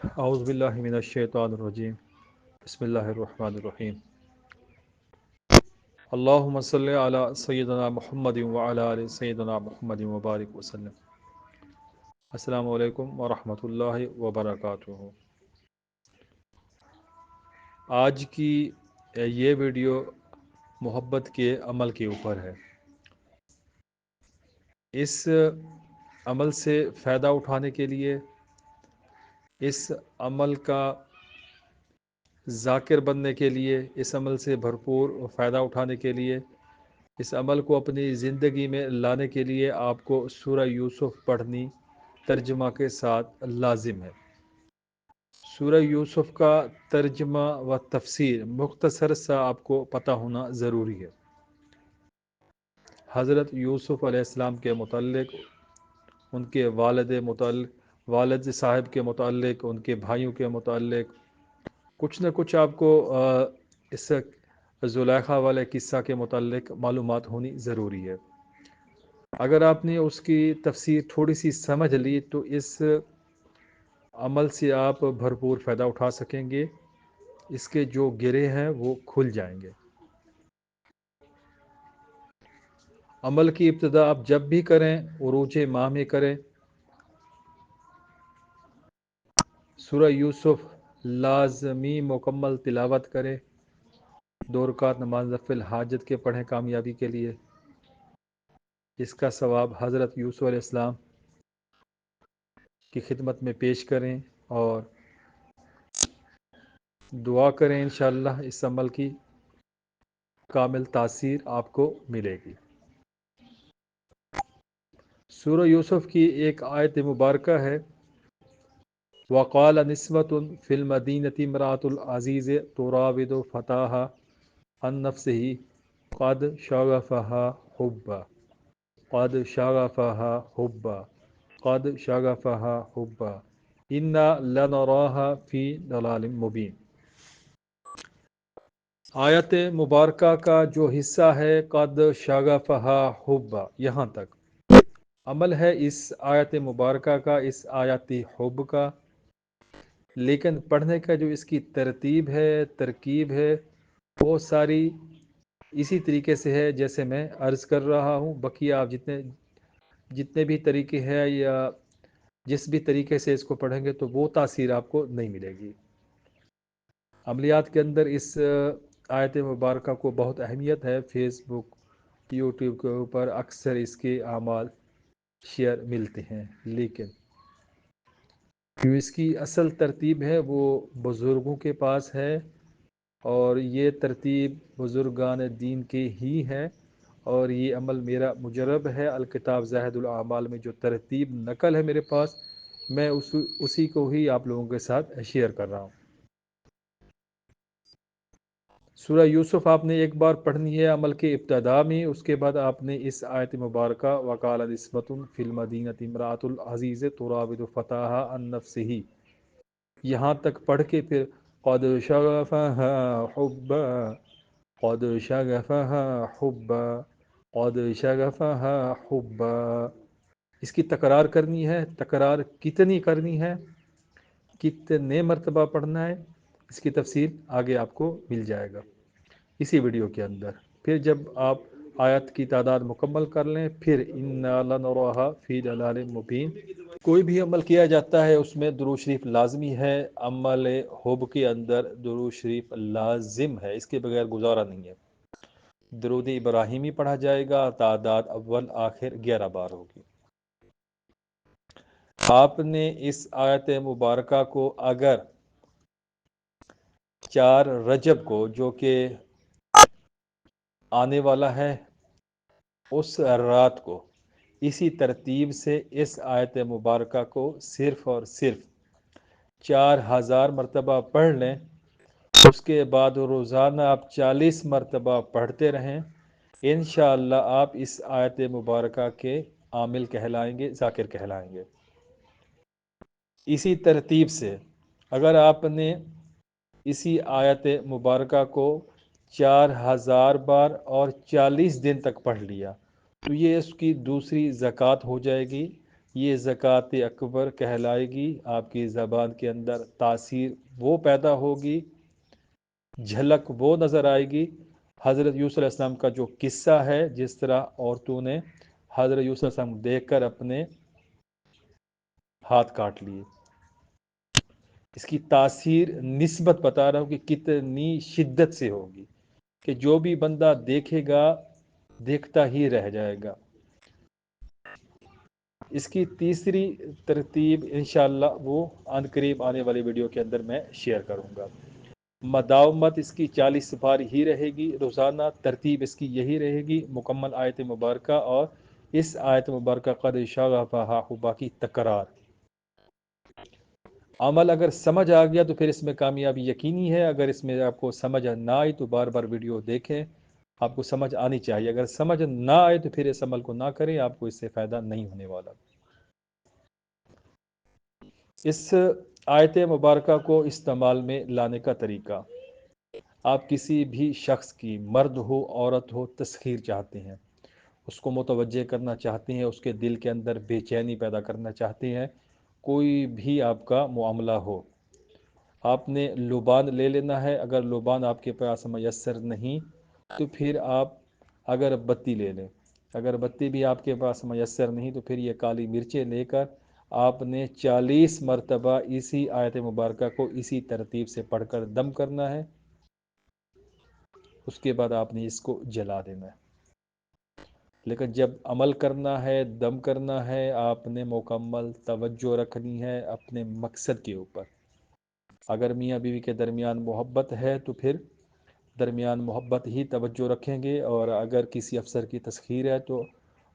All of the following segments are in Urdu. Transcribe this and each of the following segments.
اعوذ باللہ من الشیطان الرجیم بسم اللہ الرحمن الرحیم اللہم صلی علی سیدنا محمد وعلی آل سیدنا محمد وبارک وسلم۔ السلام علیکم ورحمۃ اللہ وبرکاتہ۔ آج کی یہ ویڈیو محبت کے عمل کے اوپر ہے۔ اس عمل سے فائدہ اٹھانے کے لیے، اس عمل کا ذاکر بننے کے لیے، اس عمل سے بھرپور فائدہ اٹھانے کے لیے، اس عمل کو اپنی زندگی میں لانے کے لیے آپ کو سورہ یوسف پڑھنی ترجمہ کے ساتھ لازم ہے۔ سورہ یوسف کا ترجمہ و تفسیر مختصر سا آپ کو پتہ ہونا ضروری ہے۔ حضرت یوسف علیہ السلام کے متعلق، ان کے والد صاحب کے متعلق، ان کے بھائیوں کے متعلق کچھ نہ کچھ آپ کو اس زلیخا والے قصہ کے متعلق معلومات ہونی ضروری ہے۔ اگر آپ نے اس کی تفسیر تھوڑی سی سمجھ لی تو اس عمل سے آپ بھرپور فائدہ اٹھا سکیں گے، اس کے جو گرے ہیں وہ کھل جائیں گے۔ عمل کی ابتدا آپ جب بھی کریں عروج ماہ میں کریں۔ سورہ یوسف لازمی مکمل تلاوت کریں۔ 2 رکعت نماز نفل حاجت کے پڑھیں کامیابی کے لیے۔ اس کا ثواب حضرت یوسف علیہ السلام کی خدمت میں پیش کریں اور دعا کریں، انشاءاللہ اس عمل کی کامل تاثیر آپ کو ملے گی۔ سورہ یوسف کی ایک آیت مبارکہ ہے، وَقَالَ نِسْوَةٌ فِي الْمَدِينَةِ امْرَأَةُ الْعَزِيزِ تُرَاوِدُ فَتَاهَا عَن نَفْسِهِ قَدْ شَغَفَهَا حُبًّا قَدْ شَغَفَهَا حُبًّا قَدْ شَغَفَهَا حُبًّا إِنَّا لَنَرَاهَا فِي ضَلَالٍ مُبِينٍ۔ آیت مبارکہ کا جو حصہ ہے قَدْ شَغَفَهَا حُبًّا، یہاں تک عمل ہے اس آیت مبارکہ کا، اس آیت حب کا، لیکن پڑھنے کا جو اس کی ترتیب ہے، ترکیب ہے، وہ ساری اسی طریقے سے ہے جیسے میں عرض کر رہا ہوں۔ بقیہ آپ جتنے بھی طریقے ہیں یا جس بھی طریقے سے اس کو پڑھیں گے تو وہ تاثیر آپ کو نہیں ملے گی۔ عملیات کے اندر اس آیت مبارکہ کو بہت اہمیت ہے۔ فیس بک، یوٹیوب کے اوپر اکثر اس کے اعمال شیئر ملتے ہیں، لیکن جو اس کی اصل ترتیب ہے وہ بزرگوں کے پاس ہے، اور یہ ترتیب بزرگان دین کے ہی ہے، اور یہ عمل میرا مجرب ہے۔ الکتاب زاہد الاعمال میں جو ترتیب نقل ہے میرے پاس، میں اسی کو ہی آپ لوگوں کے ساتھ شیئر کر رہا ہوں۔ سورہ یوسف آپ نے ایک بار پڑھنی ہے عمل کے ابتدا میں، اس کے بعد آپ نے اس آیت مبارکہ وَقَالَ نِسْوَةٌ فِي الْمَدِينَةِ امْرَأَةُ الْعَزِيزِ تُرَاوِدُ فَتَاهَا عَن نَفْسِهِ یہاں تک پڑھ کے پھر قَدْ شَغَفَهَا حُبًّا قَدْ شَغَفَهَا حُبًّا قَدْ شَغَفَهَا حُبًّا، اس کی تکرار کرنی ہے۔ تکرار کتنی کرنی ہے، کتنے مرتبہ پڑھنا ہے، اس کی تفصیل آگے آپ کو مل جائے گا اسی ویڈیو کے اندر۔ پھر جب آپ آیت کی تعداد مکمل کر لیں، پھر اِنَّا لَنَرَاهَا فِي ضَلَالٍ مُبِينٍ۔ کوئی بھی عمل کیا جاتا ہے اس میں درود شریف لازمی ہے۔ عمل حب کے اندر درود شریف لازم ہے، اس کے بغیر گزارا نہیں ہے۔ درود ابراہیمی پڑھا جائے گا، تعداد اول آخر 11 بار ہوگی۔ آپ نے اس آیت مبارکہ کو اگر 4 رجب کو، جو کہ آنے والا ہے، اس رات کو اسی ترتیب سے اس آیت مبارکہ کو صرف اور صرف 4000 مرتبہ پڑھ لیں، اس کے بعد روزانہ آپ 40 مرتبہ پڑھتے رہیں، انشاءاللہ آپ اس آیت مبارکہ کے عامل کہلائیں گے، ذاکر کہلائیں گے۔ اسی ترتیب سے اگر آپ نے اسی آیت مبارکہ کو 4000 بار اور 40 دن تک پڑھ لیا تو یہ اس کی دوسری زکوٰۃ ہو جائے گی۔ یہ زکوٰۃ اکبر کہلائے گی، آپ کی زبان کے اندر تاثیر وہ پیدا ہوگی، جھلک وہ نظر آئے گی۔ حضرت یوسف علیہ السلام کا جو قصہ ہے، جس طرح عورتوں نے حضرت یوسف علیہ السلام دیکھ کر اپنے ہاتھ کاٹ لیے، اس کی تاثیر نسبت بتا رہا ہوں کہ کتنی شدت سے ہوگی کہ جو بھی بندہ دیکھے گا دیکھتا ہی رہ جائے گا۔ اس کی تیسری ترتیب انشاءاللہ وہ عن قریب آنے والی ویڈیو کے اندر میں شیئر کروں گا۔ مداومت اس کی 40 بار ہی رہے گی روزانہ، ترتیب اس کی یہی رہے گی، مکمل آیت مبارکہ اور اس آیت مبارکہ قد شغفہا حبا کی تکرار۔ عمل اگر سمجھ آ گیا تو پھر اس میں کامیابی یقینی ہے، اگر اس میں آپ کو سمجھ نہ آئی تو بار بار ویڈیو دیکھیں، آپ کو سمجھ آنی چاہیے، اگر سمجھ نہ آئے تو پھر اس عمل کو نہ کریں، آپ کو اس سے فائدہ نہیں ہونے والا۔ اس آیت مبارکہ کو استعمال میں لانے کا طریقہ، آپ کسی بھی شخص کی، مرد ہو عورت ہو، تسخیر چاہتے ہیں، اس کو متوجہ کرنا چاہتے ہیں، اس کے دل کے اندر بے چینی پیدا کرنا چاہتے ہیں، کوئی بھی آپ کا معاملہ ہو، آپ نے لبان لے لینا ہے، اگر لبان آپ کے پاس میسر نہیں تو پھر آپ اگر بتی لے لیں، اگر بتی بھی آپ کے پاس میسر نہیں تو پھر یہ کالی مرچیں لے کر آپ نے 40 مرتبہ اسی آیت مبارکہ کو اسی ترتیب سے پڑھ کر دم کرنا ہے، اس کے بعد آپ نے اس کو جلا دینا ہے۔ لیکن جب عمل کرنا ہے، دم کرنا ہے، آپ نے مکمل توجہ رکھنی ہے اپنے مقصد کے اوپر۔ اگر میاں بیوی کے درمیان محبت ہے تو پھر درمیان محبت ہی توجہ رکھیں گے، اور اگر کسی افسر کی تسخیر ہے تو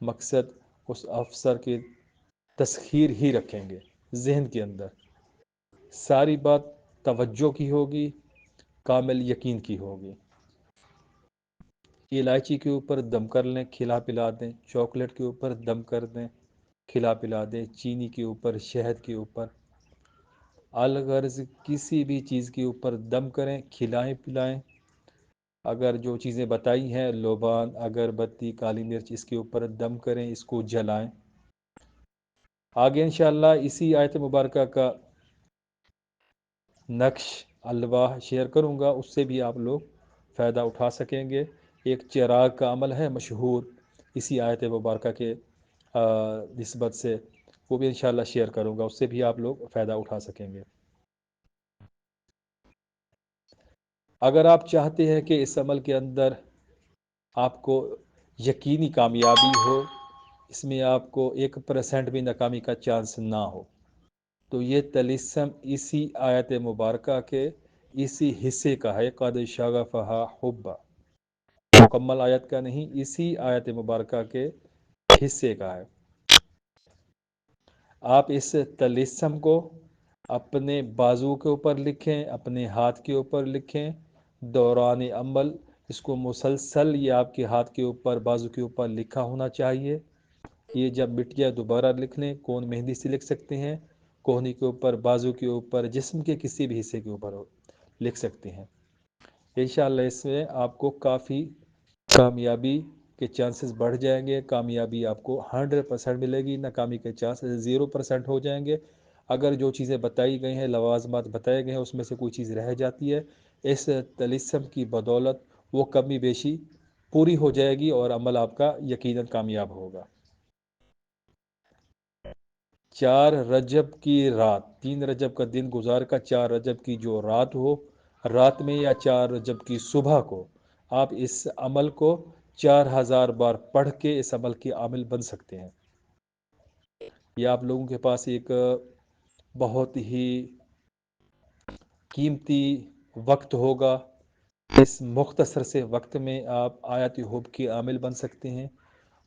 مقصد اس افسر کی تسخیر ہی رکھیں گے ذہن کے اندر۔ ساری بات توجہ کی ہوگی، کامل یقین کی ہوگی۔ الائچی کے اوپر دم کر لیں، کھلا پلا دیں، چاکلیٹ کے اوپر دم کر دیں، کھلا پلا دیں، چینی کے اوپر، شہد کے اوپر، الغرض کسی بھی چیز کے اوپر دم کریں، کھلائیں پلائیں۔ اگر جو چیزیں بتائی ہیں، لوبان، اگربتی، کالی مرچ، اس کے اوپر دم کریں، اس کو جلائیں۔ آگے انشاءاللہ اسی آیت مبارکہ کا نقش الواح شیئر کروں گا، اس سے بھی آپ لوگ فائدہ اٹھا سکیں گے۔ ایک چراغ کا عمل ہے مشہور اسی آیت مبارکہ کے نسبت سے، وہ بھی انشاءاللہ شیئر کروں گا، اس سے بھی آپ لوگ فائدہ اٹھا سکیں گے۔ اگر آپ چاہتے ہیں کہ اس عمل کے اندر آپ کو یقینی کامیابی ہو، اس میں آپ کو 1% بھی ناکامی کا چانس نہ ہو، تو یہ طلسم اسی آیت مبارکہ کے اسی حصے کا ہے، قد شغفہا حبا، مکمل آیت کا نہیں، اسی آیت مبارکہ کے حصے کا ہے۔ آپ اس طلسم کو اپنے بازو کے اوپر لکھیں، اپنے ہاتھ کے اوپر لکھیں، دوران عمل اس کو مسلسل یہ آپ کے ہاتھ کے اوپر، بازو کے اوپر لکھا ہونا چاہیے۔ یہ جب مٹ جائے دوبارہ لکھ لیں، کون مہندی سے لکھ سکتے ہیں، کوہنی کے اوپر، بازو کے اوپر، جسم کے کسی بھی حصے کے اوپر لکھ سکتے ہیں۔ انشاءاللہ اس میں آپ کو کافی کامیابی کے چانسز بڑھ جائیں گے، کامیابی آپ کو 100% ملے گی، ناکامی کے چانسز 0% ہو جائیں گے۔ اگر جو چیزیں بتائی گئی ہیں، لوازمات بتائے گئے ہیں، اس میں سے کوئی چیز رہ جاتی ہے، اس طلسم کی بدولت وہ کمی بیشی پوری ہو جائے گی اور عمل آپ کا یقیناً کامیاب ہوگا۔ 4 رجب کی رات، 3 رجب کا دن گزار کا 4 رجب کی جو رات ہو، رات میں یا 4 رجب کی صبح کو آپ اس عمل کو 4000 بار پڑھ کے اس عمل کے عامل بن سکتے ہیں۔ یہ آپ لوگوں کے پاس ایک بہت ہی قیمتی وقت ہوگا، اس مختصر سے وقت میں آپ آیت حب کے عامل بن سکتے ہیں،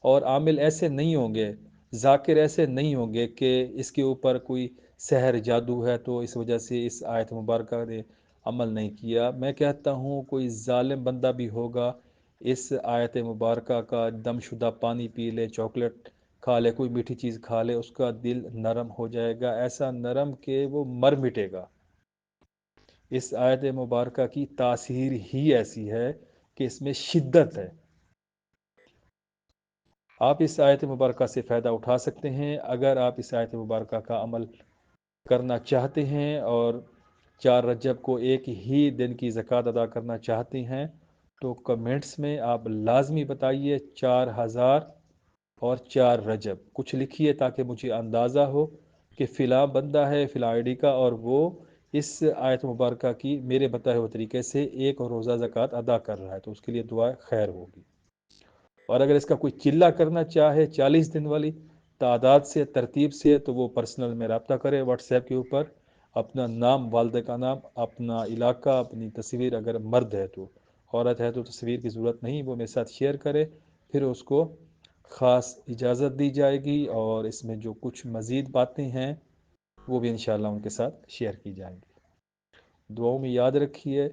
اور عامل ایسے نہیں ہوں گے، ذاکر ایسے نہیں ہوں گے کہ اس کے اوپر کوئی سحر جادو ہے تو اس وجہ سے اس آیت مبارکہ نے عمل نہیں کیا۔ میں کہتا ہوں کوئی ظالم بندہ بھی ہوگا، اس آیت مبارکہ کا دم شدہ پانی پی لے، چاکلیٹ کھا لے، کوئی میٹھی چیز کھا لے، اس کا دل نرم ہو جائے گا، ایسا نرم کہ وہ مر مٹے گا۔ اس آیت مبارکہ کی تاثیر ہی ایسی ہے کہ اس میں شدت ہے۔ آپ اس آیت مبارکہ سے فائدہ اٹھا سکتے ہیں۔ اگر آپ اس آیت مبارکہ کا عمل کرنا چاہتے ہیں اور 4 رجب کو ایک ہی دن کی زکوٰۃ ادا کرنا چاہتے ہیں تو کمنٹس میں آپ لازمی بتائیے 4000 اور 4 رجب کچھ لکھیے، تاکہ مجھے اندازہ ہو کہ فلاں بندہ ہے فلاں آئی ڈی کا اور وہ اس آیت مبارکہ کی میرے بتائے ہوئے طریقے سے ایک روزہ زکوٰۃ ادا کر رہا ہے، تو اس کے لیے دعا خیر ہوگی۔ اور اگر اس کا کوئی چلہ کرنا چاہے 40 دن والی تعداد سے، ترتیب سے، تو وہ پرسنل میں رابطہ کرے واٹس ایپ کے اوپر، اپنا نام، والدہ کا نام، اپنا علاقہ، اپنی تصویر، اگر مرد ہے تو، عورت ہے تو تصویر کی ضرورت نہیں، وہ میرے ساتھ شیئر کرے، پھر اس کو خاص اجازت دی جائے گی اور اس میں جو کچھ مزید باتیں ہیں وہ بھی انشاءاللہ ان کے ساتھ شیئر کی جائیں گی۔ دعاؤں میں یاد رکھیے۔